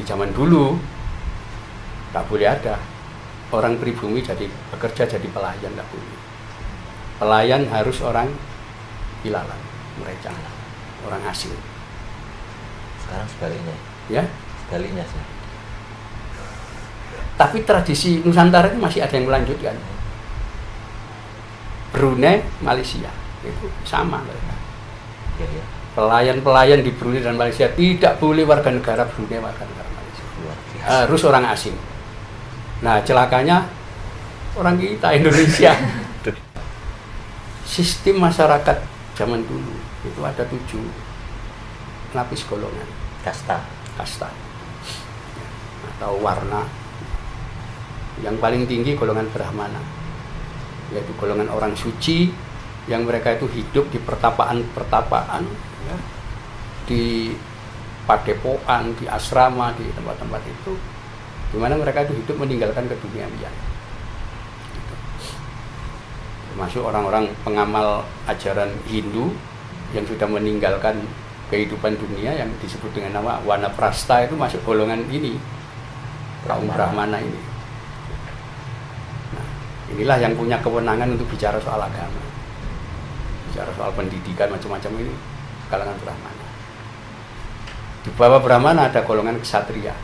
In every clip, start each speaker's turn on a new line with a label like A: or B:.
A: zaman dulu nggak boleh ada orang pribumi jadi bekerja jadi pelayan, nggak boleh. Pelayan harus orang ilalan, mereka orang asing.
B: Sekarang sebaliknya.
A: Ya.
B: Sebaliknya sih.
A: Tapi tradisi Nusantara itu masih ada yang melanjutkan. Brunei, Malaysia itu sama mereka.
B: Ya.
A: Pelayan-pelayan di Brunei dan Malaysia tidak boleh warga negara Brunei, warga negara Malaysia. Harus orang asing. Nah, celakanya orang kita Indonesia. Sistem masyarakat zaman dulu itu ada 7 lapis golongan.
B: Kasta
A: Atau warna. Yang paling tinggi golongan Brahmana, yaitu golongan orang suci yang mereka itu hidup di pertapaan, ya, di padepokan, di asrama, di tempat-tempat itu, di mana mereka itu hidup meninggalkan keduniawian. Gitu. Termasuk orang-orang pengamal ajaran Hindu yang sudah meninggalkan kehidupan dunia yang disebut dengan nama Wanaprastha itu masuk golongan ini, kaum Brahmana ini. Nah, inilah yang punya kewenangan untuk bicara soal agama, bicara soal pendidikan macam-macam ini kalangan Brahmana. Di bawah Brahmana ada golongan Ksatria,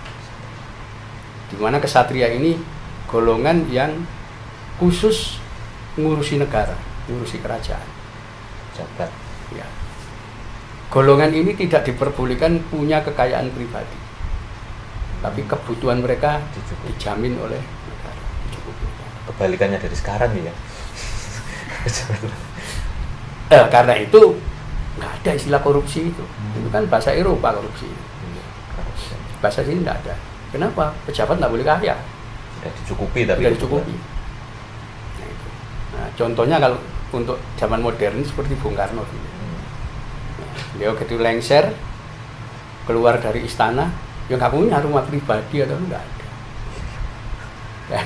A: di mana Ksatria ini golongan yang khusus ngurusi negara, ngurusi kerajaan,
B: jabat.
A: Ya. Golongan ini tidak diperbolehkan punya kekayaan pribadi, tapi kebutuhan mereka dijamin oleh negara, dicukupi.
B: Kebalikannya dari sekarang ya.
A: Karena itu nggak ada istilah korupsi itu. Itu kan bahasa Eropa korupsi. Bahasa sini nggak ada. Kenapa? Pejabat nggak boleh kaya.
B: Tidak dicukupi tapi.
A: Tidak dicukupi. Nah, itu. Nah, contohnya kalau untuk zaman modern seperti Bung Karno dulu. Dia begitu lengser keluar dari istana, yang nggak punya rumah pribadi atau enggak ada. Ya,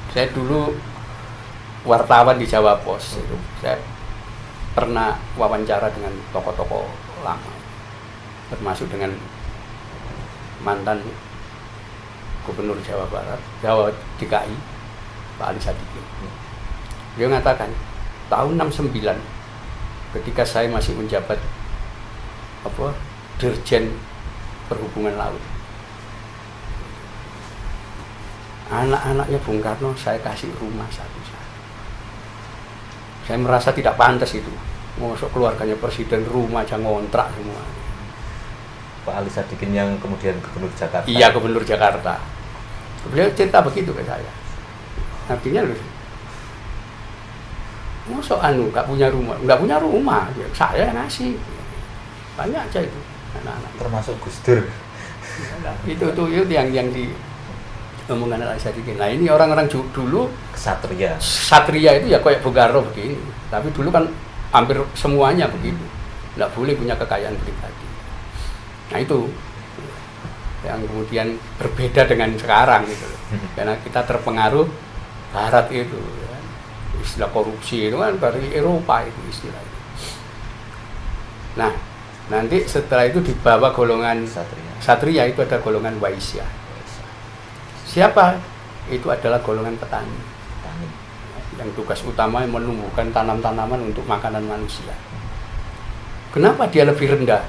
A: saya dulu wartawan di Jawa Pos itu, saya pernah wawancara dengan tokoh-tokoh lama, termasuk dengan mantan Gubernur Jawa Barat, Jawa DKI, Pak Ali Sadikin. Dia mengatakan tahun 69 ketika saya masih menjabat Dirjen Perhubungan Laut, anak-anaknya Bung Karno saya kasih rumah satu-satu. Saya merasa tidak pantas itu, masuk keluarganya presiden rumah aja ngontrak semua.
B: Pak Ali Sadikin yang kemudian Gubernur Jakarta.
A: Iya, Gubernur Jakarta. Beliau cerita begitu ke saya. Artinya loh, masa nggak punya rumah, ya, saya ngasih banyak aja itu anak-anak.
B: Termasuk Gus Dur.
A: itu yang diomongkan oleh Sadikin. Nah ini orang-orang dulu Satria itu ya kayak Bung Karno begini, tapi dulu kan hampir semuanya begitu, nggak boleh punya kekayaan pribadi. Nah itu yang kemudian berbeda dengan sekarang gitu, karena kita terpengaruh Barat itu. Istilah korupsi itu kan dari Eropa itu istilahnya. Nah, nanti setelah itu di bawah golongan Satria itu ada golongan Waisya. Siapa? Itu adalah golongan petani. Yang tugas utama menumbuhkan tanam-tanaman untuk makanan manusia. Kenapa dia lebih rendah?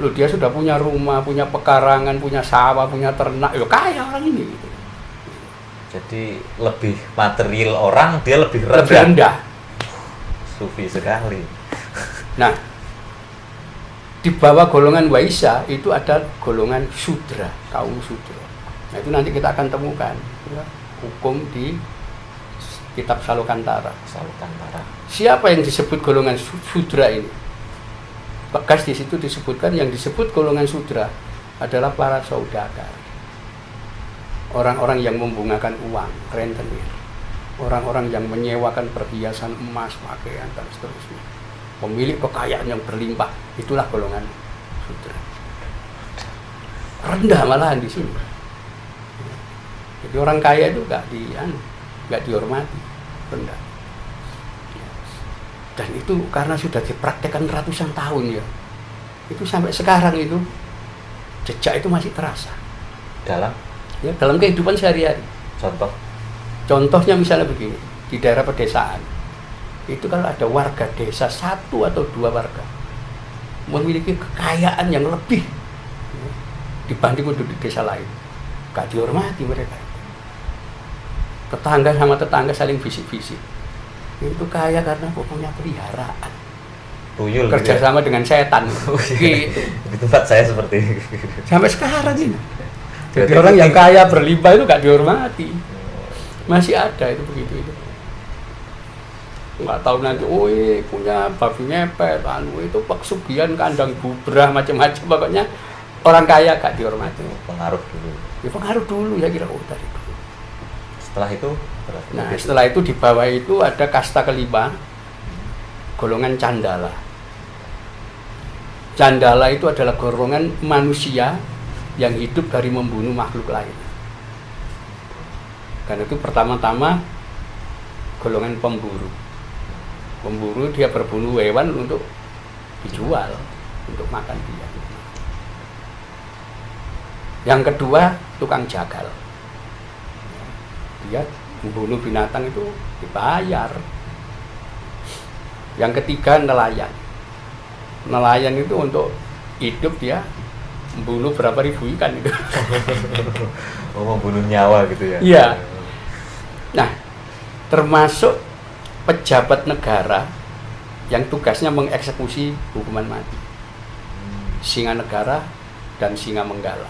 A: Loh, dia sudah punya rumah, punya pekarangan, punya sawah, punya ternak. Ya kaya orang ini gitu.
B: Jadi lebih material orang, dia lebih rendah. Sufi sekali.
A: Nah, di bawah golongan Waisya itu ada golongan Sudra, kaum Sudra. Nah itu nanti kita akan temukan ya, hukum di kitab Salokantara. Siapa yang disebut golongan Sudra ini? Bekas di situ disebutkan yang disebut golongan Sudra adalah para saudagar. Orang-orang yang membungakan uang, rentenir, orang-orang yang menyewakan perhiasan emas, pakaian, dan seterusnya, pemilik kekayaan yang berlimpah, itulah golongan Sudra. Rendah malahan di sini. Jadi orang kaya itu nggak dihormati, rendah. Dan itu karena sudah dipraktekkan ratusan tahun ya, itu sampai sekarang itu jejak itu masih terasa.
B: Dalam
A: dalam kehidupan sehari-hari.
B: contoh.
A: Contohnya misalnya begini, di daerah pedesaan itu kalau ada warga desa satu atau dua warga memiliki kekayaan yang lebih dibanding penduduk di desa lain, gak dihormati mereka. Tetangga sama tetangga saling bisik-bisik. Itu kaya karena punya peliharaan.
B: Tuyul
A: Kerjasama dengan setan. Gitu.
B: Di tempat saya seperti itu.
A: Sampai sekarang ini. Jadi orang yang kaya berlimpah itu gak dihormati. Masih ada itu begitu itu. Nggak tahu nanti, punya babi ngepet, itu pesugihan kandang bubrah macam-macam, pokoknya orang kaya gak dihormati.
B: Pengaruh dulu.
A: Ya pengaruh dulu ya kira dari dulu. Setelah itu di bawah itu ada kasta kelima, golongan candala. Candala itu adalah golongan manusia yang hidup dari membunuh makhluk lain. Karena itu pertama-tama golongan pemburu. Pemburu dia berburu hewan untuk dijual, untuk makan dia. Yang kedua tukang jagal. Dia membunuh binatang itu dibayar. Yang ketiga nelayan. Nelayan itu untuk hidup dia membunuh berapa ribu ikan itu.
B: Oh, membunuh nyawa gitu ya?
A: Iya. Nah, termasuk pejabat negara yang tugasnya mengeksekusi hukuman mati. Singa negara dan singa menggala.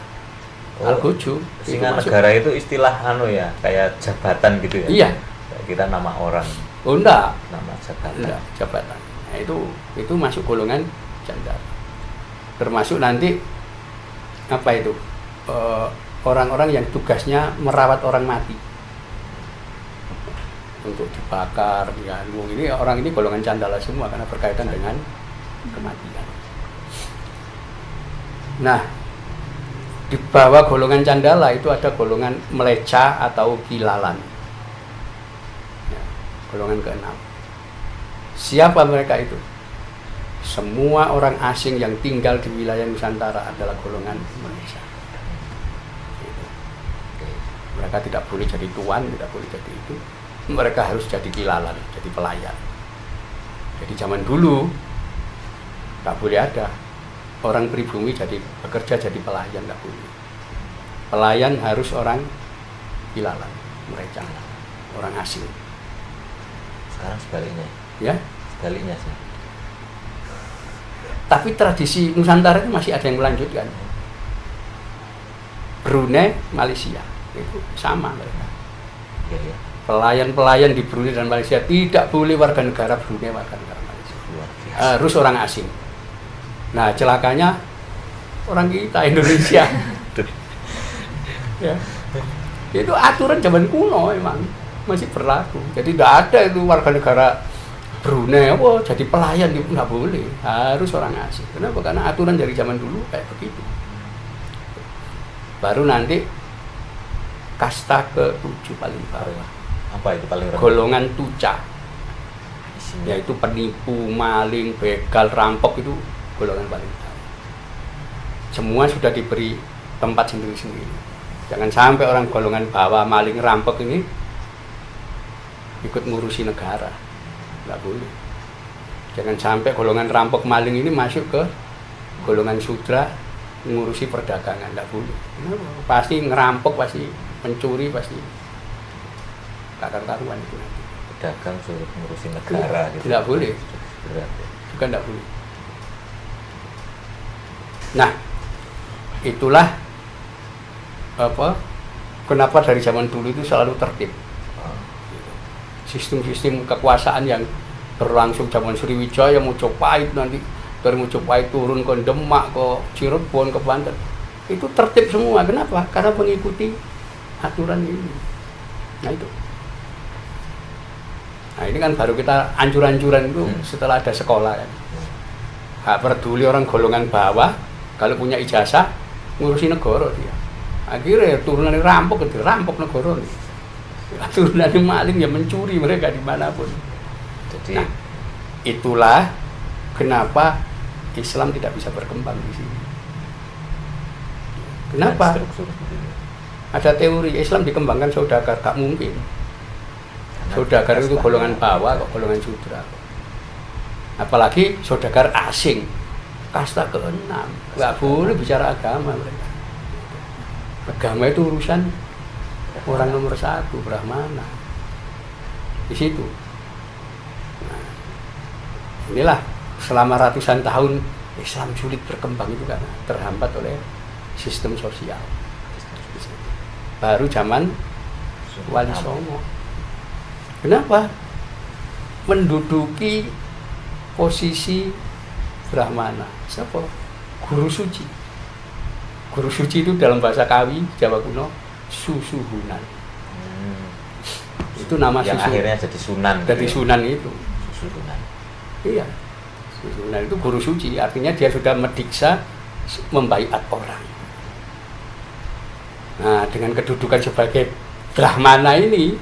A: Algojo.
B: Singa negara itu istilah kayak jabatan gitu ya?
A: Iya.
B: Kita nama orang.
A: Oh enggak.
B: Nama jabatan.
A: Enggak, jabatan. Nah, itu masuk golongan candala. Termasuk nanti orang-orang yang tugasnya merawat orang mati untuk dibakar, ya. Ini golongan candala semua karena berkaitan dengan kematian. Nah, di bawah golongan candala itu ada golongan meleca atau kilalan. Ya, golongan keenam. Siapa mereka itu? Semua orang asing yang tinggal di wilayah Nusantara adalah golongan meleca. Mereka tidak boleh jadi tuan, tidak boleh jadi itu. Mereka harus jadi kilalan, jadi pelayan. Jadi zaman dulu tak boleh ada orang pribumi bekerja jadi pelayan, tak boleh. Pelayan harus orang kilalan, mereka orang asing.
B: Sekarang sebaliknya.
A: Ya?
B: Sebaliknya sih.
A: Tapi tradisi Nusantara itu masih ada yang melanjutkan. Brunei, Malaysia itu sama mereka.
B: Iya.
A: Pelayan-pelayan di Brunei dan Malaysia tidak boleh warga negara Brunei, warga negara Malaysia. Harus orang asing. Nah, celakanya orang kita Indonesia. Ya. Itu aturan zaman kuno emang masih berlaku. Jadi tidak ada itu warga negara Brunei jadi pelayan itu nggak boleh. Harus orang asing. Kenapa? Karena aturan dari zaman dulu kayak begitu. Baru nanti kasta ke-7 paling bawah.
B: Apa itu paling rendah?
A: Golongan tuca. Yaitu penipu, maling, begal, rampok, itu golongan paling bawah. Semua sudah diberi tempat sendiri-sendiri. Jangan sampai orang golongan bawah, maling, rampok ini ikut ngurusi negara. Nggak boleh. Jangan sampai golongan rampok, maling ini masuk ke golongan sudra ngurusi perdagangan. Nggak boleh. Pasti ngerampok, pasti mencuri, pasti karuan itu nanti.
B: Pedagang suruh ngurusi negara gitu.
A: Tidak boleh. Juga tidak boleh. Nah, itulah kenapa dari zaman dulu itu selalu tertib. Sistem-sistem kekuasaan yang berlangsung zaman Sriwijaya, Mojopahit, nanti dari Mojopahit turun ke Demak, ke Cirebon, ke Banten, itu tertib semua. Kenapa? Karena mengikuti aturan ini. Nah itu. Nah ini kan baru kita ancur-ancuran itu setelah ada sekolah kan. Gak peduli orang golongan bawah, kalau punya ijazah ngurusi negara dia. Akhirnya turunan rampok negara nih. Turunan maling ya mencuri mereka dimanapun.
B: Jadi
A: nah, itulah kenapa Islam tidak bisa berkembang di sini. Kenapa? Ada teori Islam dikembangkan saudagar, gak mungkin. Saudagar itu golongan bawah kok, golongan sudra. Apalagi saudagar asing, kasta ke-6, nggak boleh bicara agama mereka. Agama itu urusan orang nomor 1, Brahmana. Di situ. Nah, inilah selama ratusan tahun Islam sulit berkembang itu karena terhambat oleh sistem sosial. Baru zaman Wali Songo. Kenapa? Menduduki posisi Brahmana. Siapa? Guru suci. Guru suci itu dalam bahasa Kawi, Jawa kuno, susuhunan. Itu nama
B: yang
A: susu.
B: Akhirnya jadi sunan.
A: Dari sunan itu.
B: Susuhunan.
A: Iya. Susuhunan itu guru suci, artinya dia sudah mendiksa membaiat orang. Nah, dengan kedudukan sebagai Brahmana ini,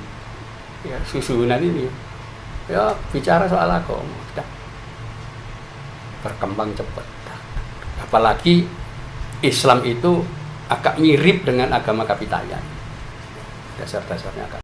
A: ya, susuhunan ini, ya bicara soal agama, berkembang cepat. Apalagi Islam itu agak mirip dengan agama Kapitayan, dasar-dasarnya agak